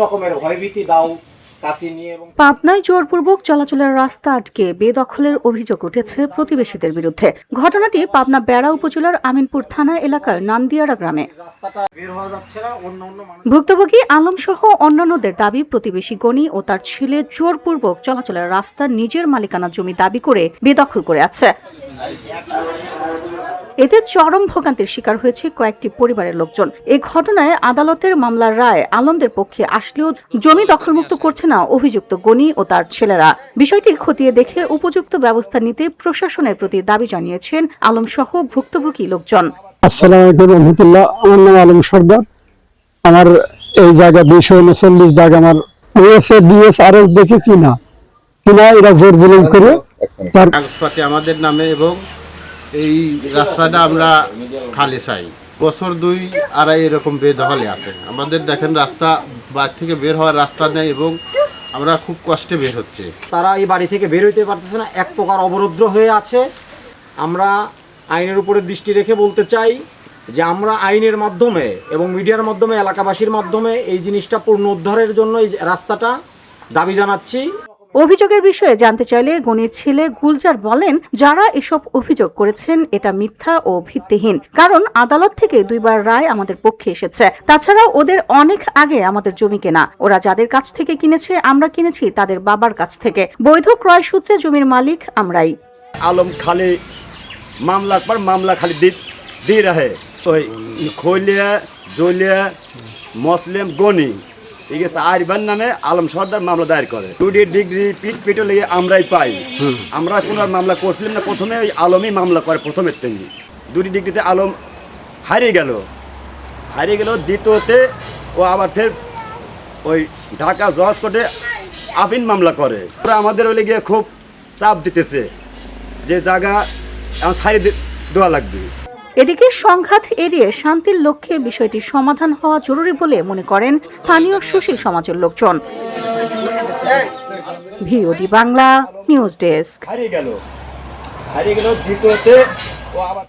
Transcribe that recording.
রকমের ভয়ভীতি দাও পাবনায় জোরপূর্বক চলাচলের রাস্তা আটকে বেদখলের অভিযোগ উঠেছে প্রতিবেশীদের বিরুদ্ধে। ঘটনাটি পাবনা বেড়া উপজেলার আমিনপুর থানা এলাকার নান্দিয়ারা গ্রামে। ভুক্তভোগী আলম সহ অন্যান্যদের দাবি, প্রতিবেশী গনি ও তার ছেলে জোরপূর্বক চলাচলের রাস্তা নিজের মালিকানা জমি দাবি করে বেদখল করে আছে। এতে চরম ভোগান্তির শিকার হয়েছে কয়েকটি পরিবারের লোকজন। এই ঘটনায় আদালতের মামলার রায় আলমদের পক্ষে আসলেও জমি দখলমুক্ত করছে না অভিযুক্ত গনি ও তার ছেলেরা। বিষয়টি খতিয়ে দেখে উপযুক্ত ব্যবস্থা নিতে প্রশাসনের প্রতি দাবি জানিয়েছেন আলম সহ ভুক্তভোগী লোকজন। আসসালামু আলাইকুম রহমতুল্লাহ। আমার নাম আলম সর্দার। আমার এই জায়গা 239 দাগ আমার ডিএসআরএস দেখে কিনা এরা জোর জুলুম করে তার কাগজপাতি আমাদের নামে এবং এই রাস্তাটা আমরা খালি চাই। বছর 2-2.5 এরকম বেদখলে আছে। আমাদের দেখেন রাস্তা বাড়ি থেকে বের হওয়ার রাস্তা নেই এবং আমরা খুব কষ্টে বের হচ্ছে। তারা এই বাড়ি থেকে বের হইতে পারতেছে না, এক প্রকার অবরুদ্ধ হয়ে আছে। আমরা আইনের উপরে দৃষ্টি রেখে বলতে চাই যে আমরা আইনের মাধ্যমে এবং মিডিয়ার মাধ্যমে এলাকাবাসীর মাধ্যমে এই জিনিসটা পুনরুদ্ধারের জন্য এই রাস্তাটা দাবি জানাচ্ছি। অভিযোগের বিষয়ে জানতে চাইলে গনির ছেলে গুলজার বলেন, যারা এসব অভিযোগ করেছেন এটা মিথ্যা ও ভিত্তিহীন। কারণ আদালত থেকে 2বার রায় আমাদের পক্ষে এসেছে। তাছাড়া ওদের অনেক আগে আমাদের জমি কেনা। ওরা যাদের কাছ থেকে কিনেছে আমরা কিনেছি তাদের বাবার কাছ থেকে। বৈধ ক্রয় সূত্রে জমির মালিক আমরাই। আলম খালি মামলার পর মামলা খালি দিয়ে রাখে। ওই খৈলিয়া জলিয়া মুসলিম গনি, ঠিক আছে, আরিফার নামে আলম সর্দার মামলা দায়ের করে। 2 ডিগ্রি পিট লেগে আমরাই পাই। আমরা কোনো মামলা করছিলাম না। প্রথমে ওই আলমই মামলা করে প্রথমের থেকে। 2 ডিগ্রিতে আলম হারিয়ে গেল। দ্বিতীয়তে ও আবার ফের ওই ঢাকা জজ কোর্টে আপিল মামলা করে। ওরা আমাদের ওই গিয়ে খুব চাপ দিতেছে যে জায়গা ছাড়িয়ে দেওয়া লাগবে। এদিকে সংঘাত এড়িয়ে শান্তির লক্ষ্যে বিষয়টি সমাধান হওয়া জরুরি বলে মনে করেন স্থানীয় সুশীল সমাজের লোকজন। VOD Bangla news desk. হারিয়ে গেল দ্বিতীয়তে ও আবার